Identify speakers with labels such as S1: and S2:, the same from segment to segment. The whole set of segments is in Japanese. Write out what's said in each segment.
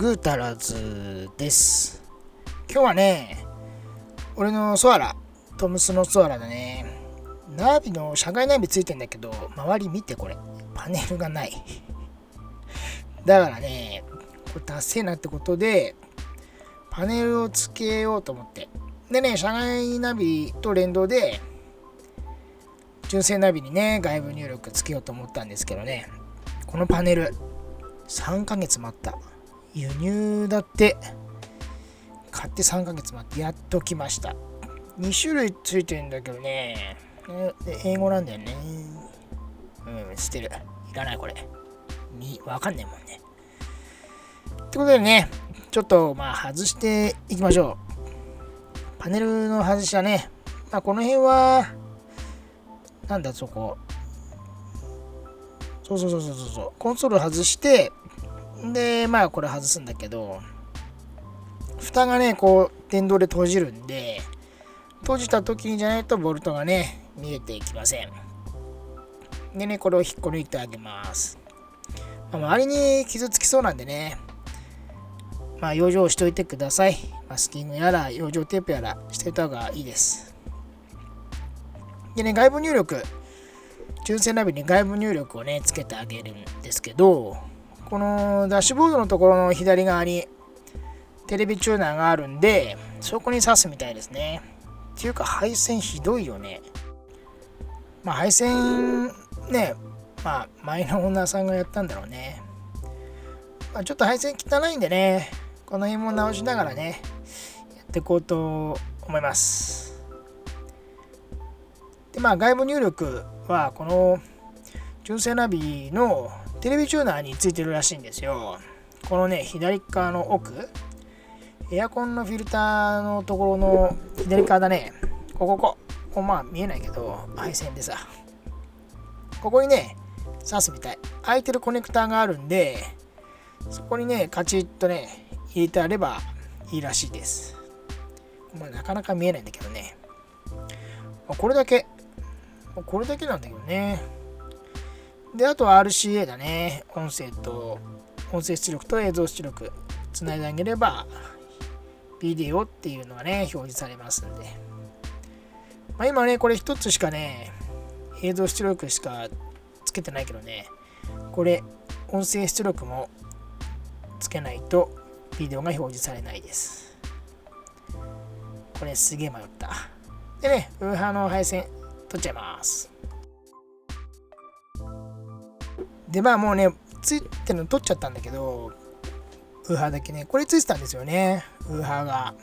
S1: グータラズです。今日はね、俺のソアラ、トムスのソアラだね。ナビの社外ナビついてんだけど、周り見てこれ。パネルがない。だからね、これダセえなってことで、パネルをつけようと思って。でね、社外ナビと連動で、純正ナビにね、外部入力つけようと思ったんですけどね、このパネル、3ヶ月待った。輸入だって。買って3ヶ月待ってやっと来ました。2種類ついてるんだけどね、英語なんだよね。捨てる。いらないこれ。わかんないもんね。ってことでね、ちょっと外していきましょう。パネルの外しはね、この辺は、なんだそこ。そう。コンソール外して、で、これ外すんだけど、蓋がね、こう、電動で閉じるんで、閉じた時にじゃないとボルトがね、見えてきません。でね、これを引っこ抜いてあげます。周りに傷つきそうなんでね、養生しといてください。マスキングやら、養生テープやらしておいた方がいいです。でね、外部入力、純正ナビに外部入力をね、つけてあげるんですけど、このダッシュボードのところの左側にテレビチューナーがあるんで、そこに挿すみたいですね。っていうか配線ひどいよね。配線ね、前のオーナーさんがやったんだろうね。ちょっと配線汚いんでね、この辺も直しながらね、やっていこうと思います。で、外部入力はこの純正ナビのテレビチューナーについてるらしいんですよ。このね、左側の奥、エアコンのフィルターのところの左側だね。ここ見えないけど、配線でさ。ここにね、挿すみたい。空いてるコネクターがあるんで、そこにね、カチッとね、入れてあればいいらしいです。なかなか見えないんだけどね。これだけなんだけどね。で、あとは RCA だね。音声出力と映像出力つないであげれば、ビデオっていうのがね、表示されますんで。今ね、これ一つしかね、映像出力しかつけてないけどね、これ、音声出力もつけないとビデオが表示されないです。これすげえ迷った。でね、ウーハーの配線取っちゃいます。で、もうね、ついてるの取っちゃったんだけど、ウーハーだけね、これついてたんですよね、ウーハーが。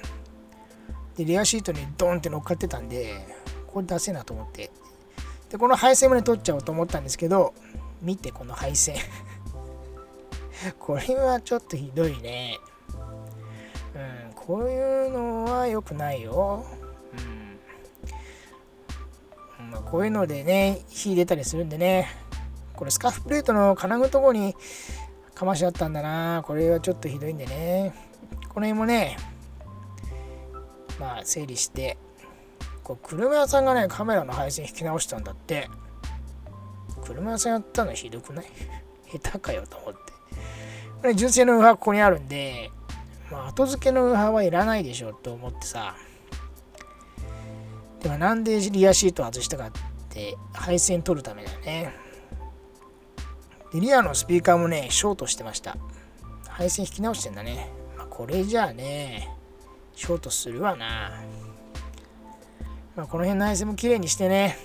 S1: で、レアシートにドーンって乗っかってたんで、これ出せなと思って。で、この配線もね、取っちゃおうと思ったんですけど、見て、この配線。これはちょっとひどいね。こういうのは良くないよ。こういうのでね、火出たりするんでね。これスカーフプレートの金具のところにかましあったんだな。これはちょっとひどいんでね。この辺もね、整理して、車屋さんがね、カメラの配線引き直したんだって。車屋さんやったのひどくない？下手かよと思って。これ純正のウーハーここにあるんで、後付けのウーハーはいらないでしょと思ってさ。でもなんでリアシート外したかって配線取るためだよね。で、リアのスピーカーもね、ショートしてました。配線引き直してんだね。これじゃあね、ショートするわな。この辺の配線も綺麗にしてね。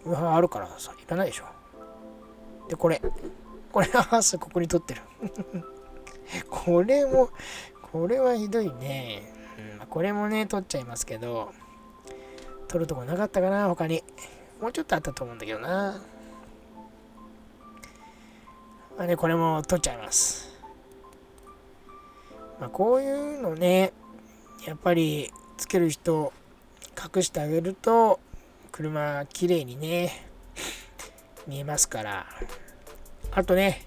S1: ウーハーあるからさ、いらないでしょ。で、これはここに取ってる。これはひどいね。これもね、取っちゃいますけど、取るとこなかったかな、他に。もうちょっとあったと思うんだけどな。これも取っちゃいます。こういうのね、やっぱりつける人、隠してあげると、車綺麗にね、見えますから。あとね、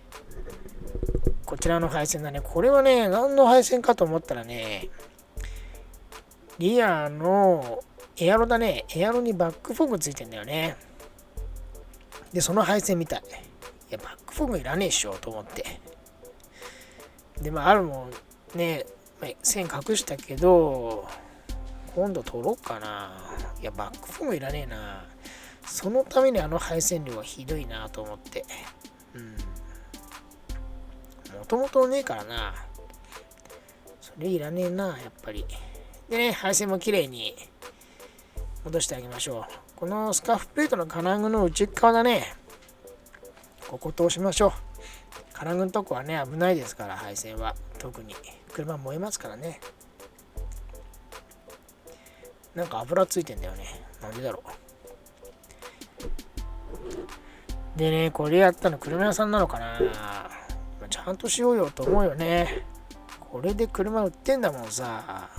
S1: こちらの配線だね。これはね、何の配線かと思ったらね、リアのエアロだね。エアロにバックフォグついてんだよね。で、その配線みたい。いや、バックフォグいらねえっしょと思って。で、あるもんね、線隠したけど、今度取ろうかな。いや、バックフォームいらねえな。そのために配線量はひどいなと思って。もともとねえからな。それいらねえな、やっぱり。でね、配線もきれいに戻してあげましょう。このスカーフプレートの金具の内側だね。ここ通しましょう。金具のとこはね、危ないですから、配線は。特に。車燃えますからね。なんか油ついてんだよね。なんでだろう。でね、これやったの車屋さんなのかな。ちゃんとしようよと思うよね。これで車売ってんだもんさ。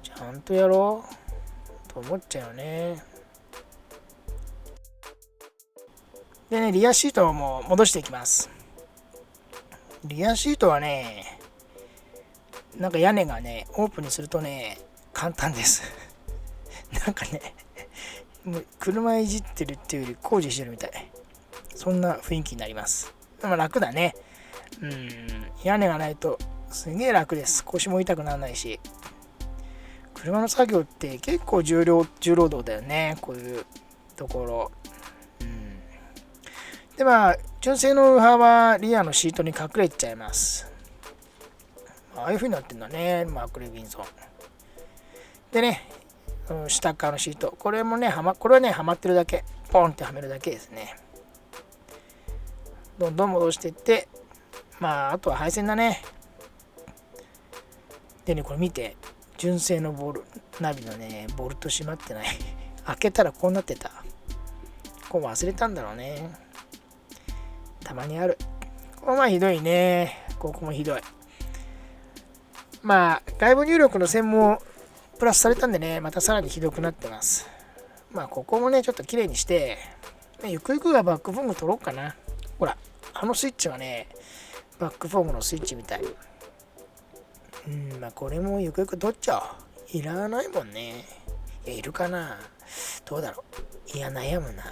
S1: ちゃんとやろうと思っちゃうよね。でね、リアシートも戻していきます。リアシートはね、なんか屋根がね、オープンにするとね、簡単です。なんかね、もう車いじってるっていうより工事してるみたい。そんな雰囲気になります。楽だね。屋根がないとすげえ楽です。腰も痛くならないし。車の作業って結構重労働だよね。こういうところ。で、純正のウハはリアのシートに隠れちゃいます。ああいう風になってんだね。マーク・レビンソン。でね、下側のシート。これもね、これはね、はまってるだけ。ポンってはめるだけですね。どんどん戻していって、あとは配線だね。でね、これ見て。純正のナビのね、ボルト閉まってない。開けたらこうなってた。こう忘れたんだろうね。たまにある。ここひどいね。ここもひどい。外部入力の線もプラスされたんでね、またさらにひどくなってます。ここもね、ちょっと綺麗にして、ゆくゆくはバックフォーム取ろうかな。ほら、スイッチはね、バックフォームのスイッチみたい。これもゆくゆく取っちゃおう。いらないもんね。いるかな。どうだろう。いや、悩むな。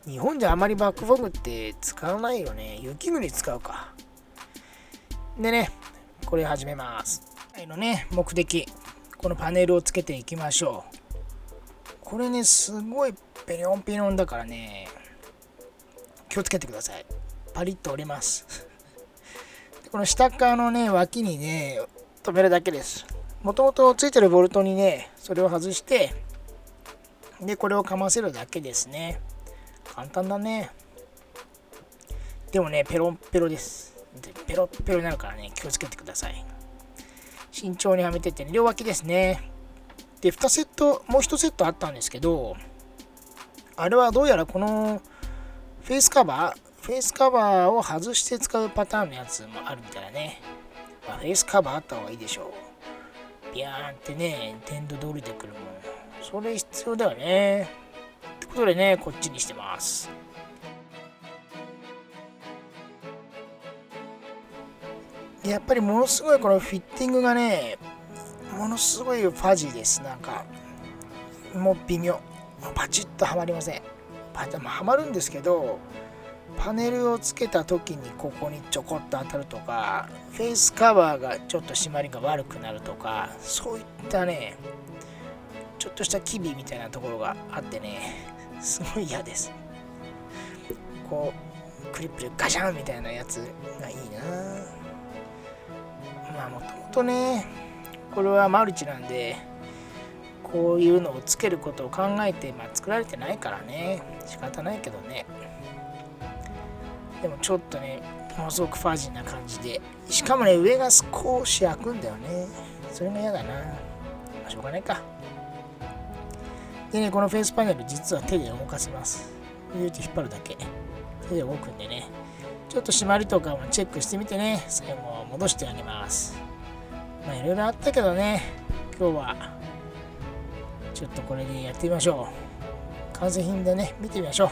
S1: 日本じゃあまりバックフォームって使わないよね。雪国使うか。でね、これ始めます。目的。このパネルをつけていきましょう。これね、すごいペロンペロンだからね、気をつけてください。パリッと折れます。この下側のね、脇にね、止めるだけです。もともとついてるボルトにね、それを外して、で、これをかませるだけですね。簡単だね。でもね、ペロンペロです。ペロッペロになるからね、気をつけてください。慎重にはめてって、両脇ですね。で、もう1セットあったんですけど、あれはどうやらこのフェイスカバーを外して使うパターンのやつもあるみたいだね。フェイスカバーあった方がいいでしょう。ビャーンってね、電動で降りてくるもん。それ必要だよね。ってことでね、こっちにしてます。やっぱりものすごいこのフィッティングがね、ものすごいファジーです。なんか、もう微妙。パチッとはまりません。はまるんですけど、パネルをつけた時にここにちょこっと当たるとか、フェイスカバーがちょっと締まりが悪くなるとか、そういったね、ちょっとした機微みたいなところがあってね、すごい嫌です。こう、クリップでガシャンみたいなやつがいいな。もともとね、これはマルチなんで、こういうのをつけることを考えて、作られてないからね、仕方ないけどね。でもちょっとね、ものすごくファジーな感じで、しかもね、上が少し開くんだよね。それが嫌だな。しょうがないか。でね、このフェイスパネル、実は手で動かせます。引っ張るだけ。手で動くんでね、ちょっと締まりとかもチェックしてみてね、最後戻してあげます。いろいろあったけどね、今日はちょっとこれでやってみましょう。完成品でね、見てみましょう。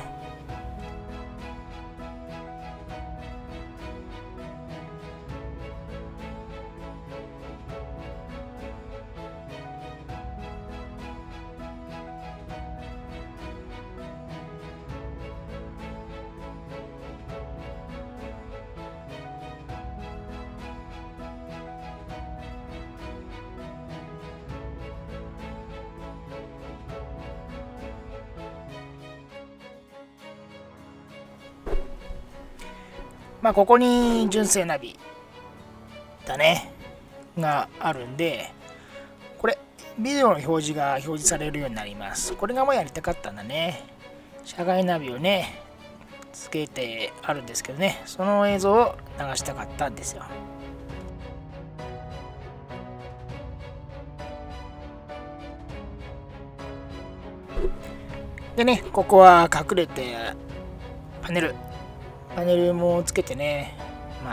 S1: ここに純正ナビだねがあるんで、これビデオの表示が表示されるようになります。これがもうやりたかったんだね。車外ナビをねつけてあるんですけどね、その映像を流したかったんですよ。でね、ここは隠れてパネルもつけてね、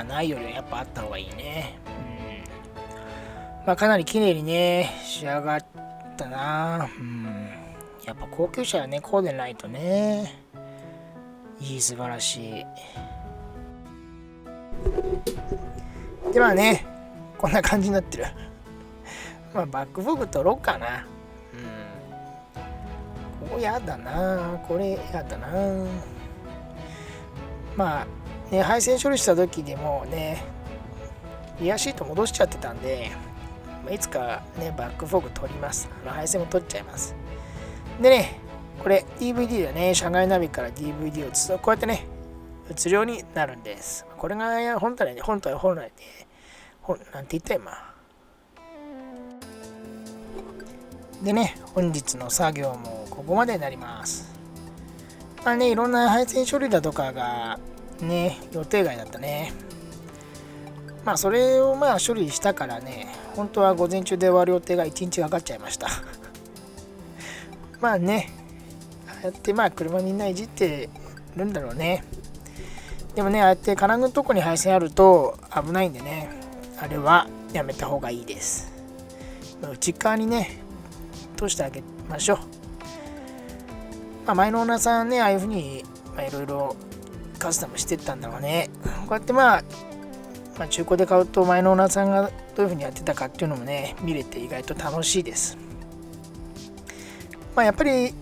S1: ないよりはやっぱあった方がいいね。かなり綺麗にね仕上がったな。やっぱ高級車はねこうでないとね。素晴らしい。でね、こんな感じになってる。バックフォグ取ろうかな。ここやだな、これやだな。配線処理した時でもねリアシート戻しちゃってたんで、いつかねバックフォグ取ります。配線も取っちゃいます。でね、これ DVD だね。車外ナビから DVD を映すとこうやってね映るようになるんです。これが本来でなんて言った今でね、本日の作業もここまでになります。いろんな配線処理だとかがね予定外だったね。それを処理したからね、本当は午前中で終わる予定が1日かかっちゃいました。ああやって車みんないじってるんだろうね。でもね、ああやって金具のとこに配線あると危ないんでね、あれはやめた方がいいです。内側にね通してあげましょう。前のオーナーさんね、ああいう風にいろいろカスタムしてったんだろうね。こうやって中古で買うと前のオーナーさんがどういう風にやってたかっていうのもね見れて意外と楽しいです。やっぱり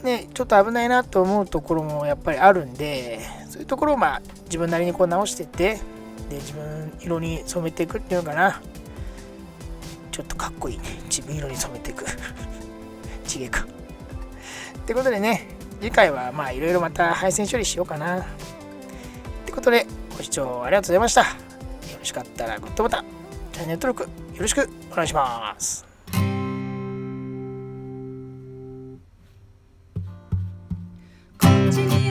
S1: ねちょっと危ないなと思うところもやっぱりあるんで、そういうところを自分なりに直してってで自分色に染めていくっていうのかな。ちょっとかっこいいね、自分色に染めていくちげえかってことでね、次回はいろいろまた配線処理しようかなってことで、ご視聴ありがとうございました。よろしかったらグッドボタン、チャンネル登録よろしくお願いします。こっちに